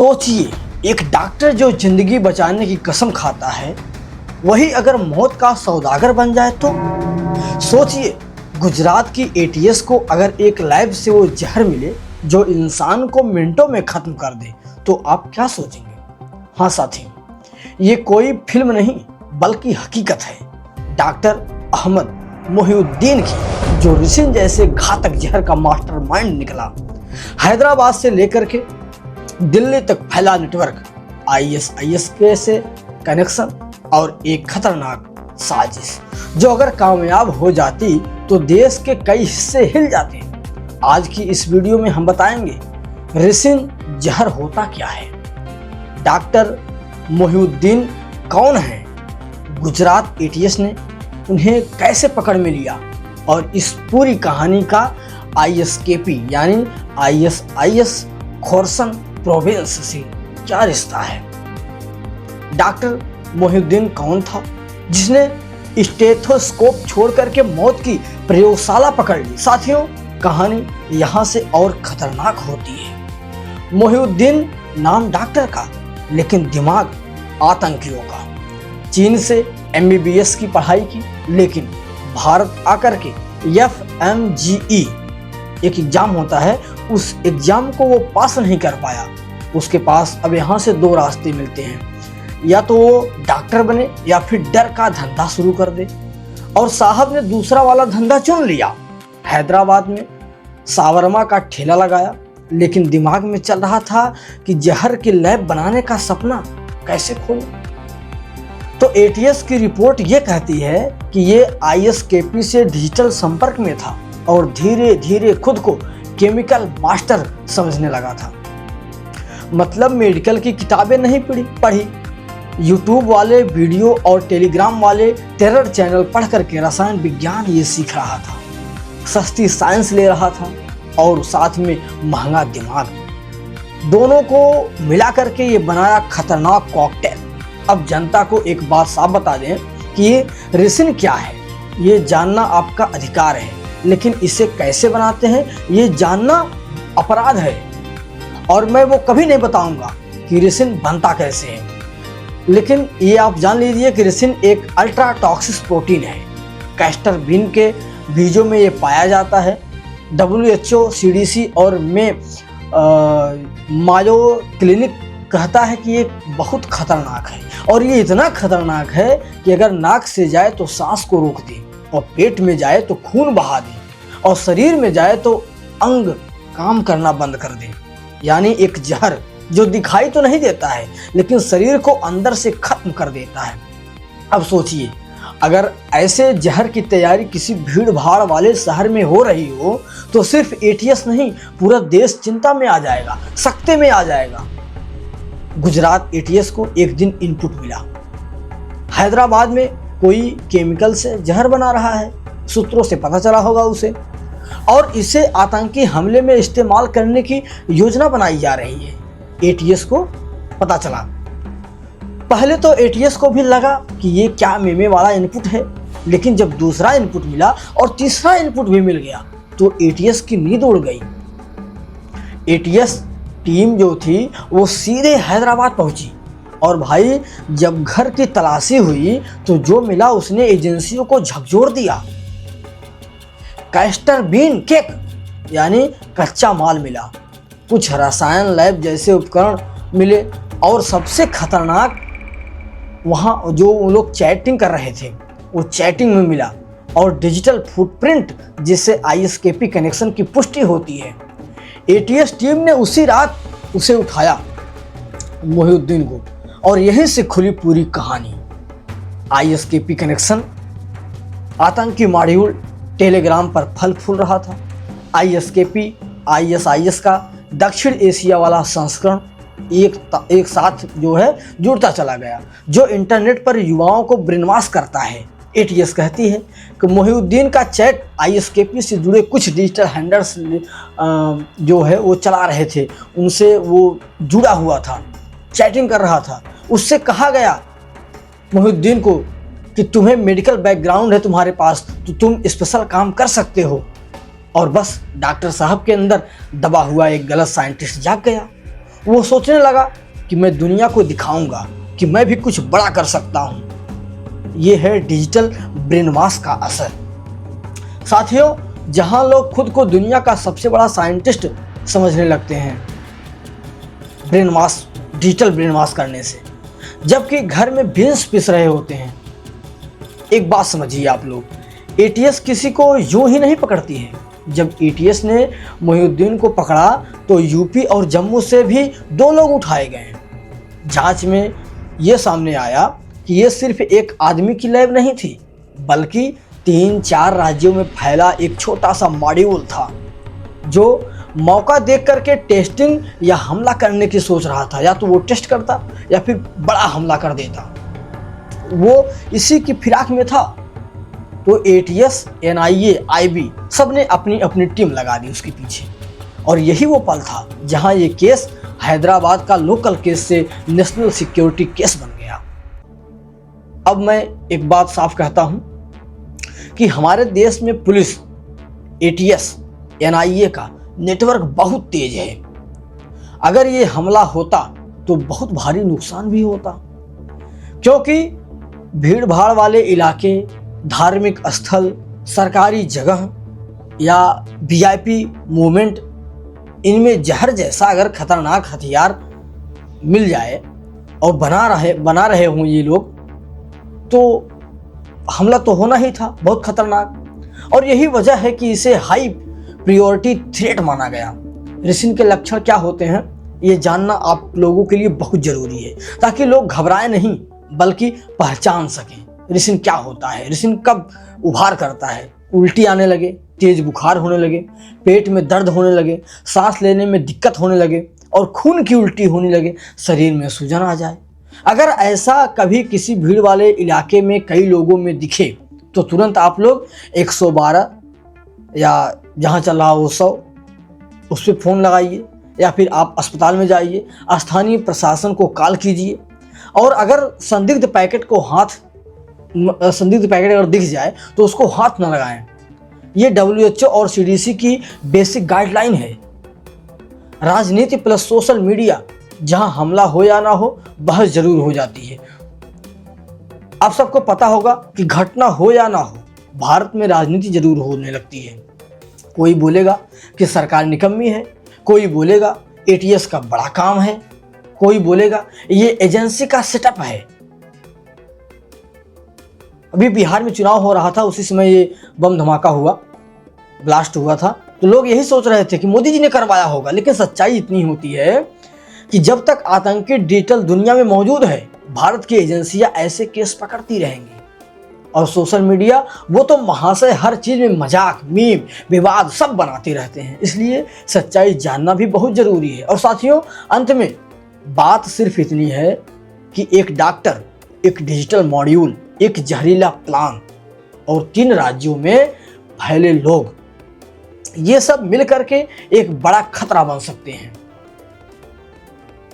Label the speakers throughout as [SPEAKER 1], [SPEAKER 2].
[SPEAKER 1] सोचिए, एक डॉक्टर जो जिंदगी बचाने की कसम खाता है, वही अगर मौत का सौदागर बन जाए तो? सोचिए, गुजरात की एटीएस को अगर एक लैब से वो जहर मिले जो इंसान को मिनटों में खत्म कर दे, तो आप क्या सोचेंगे? हाँ साथियों, ये कोई फिल्म नहीं बल्कि हकीकत है। डॉक्टर अहमद मोहिउद्दीन की, जो रिसिन जैसे घातक जहर का मास्टरमाइंड निकला। हैदराबाद से लेकर के दिल्ली तक फैला नेटवर्क, आईएसआईएस के से कनेक्शन और एक खतरनाक साजिश जो अगर कामयाब हो जाती तो देश के कई हिस्से हिल जाते। आज की इस वीडियो में हम बताएंगे रिसिन जहर होता क्या है, डॉक्टर मोहिउद्दीन कौन है, गुजरात एटीएस ने उन्हें कैसे पकड़ में लिया और इस पूरी कहानी का आईएसकेपी यानी आईएसआईएस खोरसन प्रोविंस से क्या रिश्ता है। डॉक्टर मोहिउद्दीन कौन था जिसने स्टेथोस्कोप छोड़ करके मौत की प्रयोगशाला पकड़ ली? साथियों, कहानी यहाँ से और खतरनाक होती है। मोहिउद्दीन नाम डॉक्टर का, लेकिन दिमाग आतंकियों का। चीन से एमबीबीएस की पढ़ाई की, लेकिन भारत आकर के FMGE एक एग्जाम होता है, उस एग्जाम को वो पास नहीं कर पाया। उसके पास अब यहाँ से दो रास्ते मिलते हैं, या तो वो डॉक्टर बने या फिर डर का धंधा शुरू कर दे। और साहब ने दूसरा वाला धंधा चुन लिया। हैदराबाद में शावरमा का ठेला लगाया, लेकिन दिमाग में चल रहा था कि जहर की लैब बनाने का सपना कैसे खोलूं। तो एटीएस की रिपोर्ट ये कहती है कि ये आईएसकेपी से डिजिटल संपर्क में था और धीरे धीरे खुद को केमिकल मास्टर समझने लगा था। मतलब मेडिकल की किताबें नहीं पढ़ी, यूट्यूब वाले वीडियो और टेलीग्राम वाले टेरर चैनल पढ़ करके रसायन विज्ञान ये सीख रहा था। सस्ती साइंस ले रहा था और साथ में महंगा दिमाग, दोनों को मिला करके ये बनाया खतरनाक कॉकटेल। अब जनता को एक बात साफ बता दें कि ये रिसिन क्या है, ये जानना आपका अधिकार है, लेकिन इसे कैसे बनाते हैं ये जानना अपराध है। और मैं वो कभी नहीं बताऊंगा कि रिसिन बनता कैसे है, लेकिन ये आप जान लीजिए कि रिसिन एक अल्ट्रा टॉक्सिक प्रोटीन है। कैस्टर बीन के बीजों में ये पाया जाता है। WHO, CDC और मायो क्लिनिक कहता है कि ये बहुत खतरनाक है, और ये इतना खतरनाक है कि अगर नाक से जाए तो सांस को रोक दे, और पेट में जाए तो खून बहा दे, और शरीर में जाए तो अंग काम करना बंद कर दे। यानी एक जहर जो दिखाई तो नहीं देता है, लेकिन शरीर को अंदर से खत्म कर देता है। अब सोचिए, अगर ऐसे जहर की तैयारी किसी भीड़ भाड़ वाले शहर में हो रही हो तो सिर्फ एटीएस नहीं, पूरा देश चिंता में आ जाएगा, सकते में आ जाएगा। गुजरात एटीएस को एक दिन इनपुट मिला, हैदराबाद में कोई केमिकल से जहर बना रहा है। सूत्रों से पता चला होगा उसे, और इसे आतंकी हमले में इस्तेमाल करने की योजना बनाई जा रही है। एटीएस को पता चला। पहले तो एटीएस को भी लगा कि ये क्या मेमे वाला इनपुट है, लेकिन जब दूसरा इनपुट मिला और तीसरा इनपुट भी मिल गया तो एटीएस की नींद उड़ गई। एटीएस टीम जो थी वो सीधे हैदराबाद पहुंची, और भाई जब घर की तलाशी हुई तो जो मिला उसने एजेंसियों को झकझोर दिया। कैस्टर बीन केक यानी कच्चा माल मिला, कुछ रसायन लैब जैसे उपकरण मिले, और सबसे खतरनाक वहाँ जो वो लोग चैटिंग कर रहे थे वो चैटिंग में मिला, और डिजिटल फुटप्रिंट जिससे आईएसकेपी कनेक्शन की पुष्टि होती है। एटीएस टीम ने उसी रात उसे उठाया, मोहिउद्दीन को, और यहीं से खुली पूरी कहानी। आईएसकेपी कनेक्शन, आतंकी मॉड्यूल टेलीग्राम पर फल फूल रहा था। आईएसकेपी आईएसआईएस का दक्षिण एशिया वाला संस्करण एक साथ जो है जुड़ता चला गया, जो इंटरनेट पर युवाओं को ब्रेनवॉश करता है। एटीएस कहती है कि मोहिउद्दीन का चैट आईएसकेपी से जुड़े कुछ डिजिटल हैंडलर्स जो है वो चला रहे थे, उनसे वो जुड़ा हुआ था, चैटिंग कर रहा था। उससे कहा गया मोहिउद्दीन को कि तुम्हें मेडिकल बैकग्राउंड है तुम्हारे पास, तो तुम स्पेशल काम कर सकते हो। और बस डॉक्टर साहब के अंदर दबा हुआ एक गलत साइंटिस्ट जाग गया। वो सोचने लगा कि मैं दुनिया को दिखाऊंगा कि मैं भी कुछ बड़ा कर सकता हूं। ये है डिजिटल ब्रेन वॉश का असर। साथियों, जहां लोग खुद को दुनिया का सबसे बड़ा साइंटिस्ट समझने लगते हैं brain wash, digital brain wash करने से, जबकि घर में बीन्स पिस रहे होते हैं। एक बात समझिए आप लोग, एटीएस किसी को यूं ही नहीं पकड़ती है। जब एटीएस ने मोहिउद्दीन को पकड़ा तो यूपी और जम्मू से भी 2 लोग उठाए गए। जांच में यह सामने आया कि यह सिर्फ एक आदमी की लैब नहीं थी, बल्कि 3-4 राज्यों में फैला एक छोटा सा मॉड्यूल था जो मौका देख करके टेस्टिंग या हमला करने की सोच रहा था। या तो वो टेस्ट करता या फिर बड़ा हमला कर देता। वो इसी की फिराक में था। तो एटीएस, एनआईए, आईबी सब ने अपनी अपनी टीम लगा दी उसके पीछे। और यही वो पल था जहां ये केस हैदराबाद का लोकल केस से नेशनल सिक्योरिटी केस बन गया। अब मैं एक बात साफ कहता हूं कि हमारे देश में पुलिस, एटीएस, एनआईए का नेटवर्क बहुत तेज है। अगर ये हमला होता तो बहुत भारी नुकसान भी होता, क्योंकि भीड़ भाड़ वाले इलाके, धार्मिक स्थल, सरकारी जगह या वीआईपी मूवमेंट, इनमें जहर जैसा अगर खतरनाक हथियार मिल जाए और बना रहे हों ये लोग, तो हमला तो होना ही था, बहुत खतरनाक। और यही वजह है कि इसे हाई प्रायोरिटी थ्रेट माना गया। रिसिन के लक्षण क्या होते हैं ये जानना आप लोगों के लिए बहुत जरूरी है, ताकि लोग घबराएं नहीं बल्कि पहचान सकें रिसिन क्या होता है, रिसिन कब उभार करता है। उल्टी आने लगे, तेज बुखार होने लगे, पेट में दर्द होने लगे, सांस लेने में दिक्कत होने लगे और खून की उल्टी होने लगे, शरीर में सूजन आ जाए। अगर ऐसा कभी किसी भीड़ वाले इलाके में कई लोगों में दिखे तो तुरंत आप लोग 112 या जहाँ चल रहा हो 100 उस पर फ़ोन लगाइए, या फिर आप अस्पताल में जाइए, स्थानीय प्रशासन को कॉल कीजिए। और अगर संदिग्ध पैकेट अगर दिख जाए तो उसको हाथ न लगाएं। ये WHO और CDC की बेसिक गाइडलाइन है। राजनीति प्लस सोशल मीडिया, जहां हमला हो या ना हो, बहस जरूर हो जाती है। आप सबको पता होगा कि घटना हो या ना हो, भारत में राजनीति जरूर होने लगती है। कोई बोलेगा कि सरकार निकम्मी है, कोई बोलेगा एटीएस का बड़ा काम है, कोई बोलेगा ये एजेंसी का सेटअप है। अभी बिहार में चुनाव हो रहा था, उसी समय ये बम धमाका हुआ, ब्लास्ट हुआ था, तो लोग यही सोच रहे थे कि मोदी जी ने करवाया होगा। लेकिन सच्चाई इतनी होती है कि जब तक आतंकी डिजिटल दुनिया में मौजूद है, भारत की एजेंसियां ऐसे केस पकड़ती रहेंगी। और सोशल मीडिया वो तो महाशय हर चीज में मजाक, मीम, विवाद सब बनाते रहते हैं। इसलिए सच्चाई जानना भी बहुत जरूरी है। और साथियों, अंत में बात सिर्फ इतनी है कि एक डॉक्टर, एक डिजिटल मॉड्यूल, एक जहरीला प्लान और 3 राज्यों में फैले लोग, ये सब मिलकर के एक बड़ा खतरा बन सकते हैं।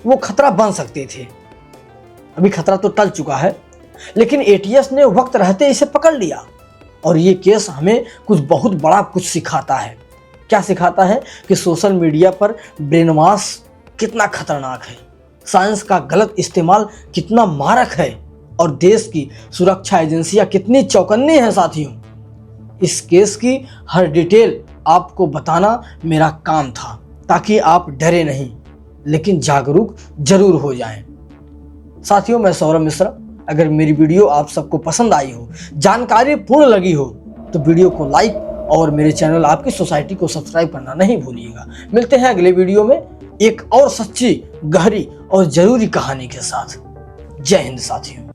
[SPEAKER 1] वो खतरा बन सकते थे, अभी खतरा तो टल चुका है, लेकिन एटीएस ने वक्त रहते इसे पकड़ लिया। और ये केस हमें कुछ बहुत बड़ा कुछ सिखाता है। क्या सिखाता है? कि सोशल मीडिया पर ब्रेन वॉश कितना खतरनाक है, साइंस का गलत इस्तेमाल कितना मारक है, और देश की सुरक्षा एजेंसियां कितनी चौकन्नी हैं। साथियों, इस केस की हर डिटेल आपको बताना मेरा काम था, ताकि आप डरे नहीं लेकिन जागरूक जरूर हो जाएं। साथियों, मैं सौरभ मिश्रा। अगर मेरी वीडियो आप सबको पसंद आई हो, जानकारी पूर्ण लगी हो, तो वीडियो को लाइक और मेरे चैनल आपकी सोसाइटी को सब्सक्राइब करना नहीं भूलिएगा। मिलते हैं अगले वीडियो में एक और सच्ची, गहरी और जरूरी कहानी के साथ। जय हिंद साथियों।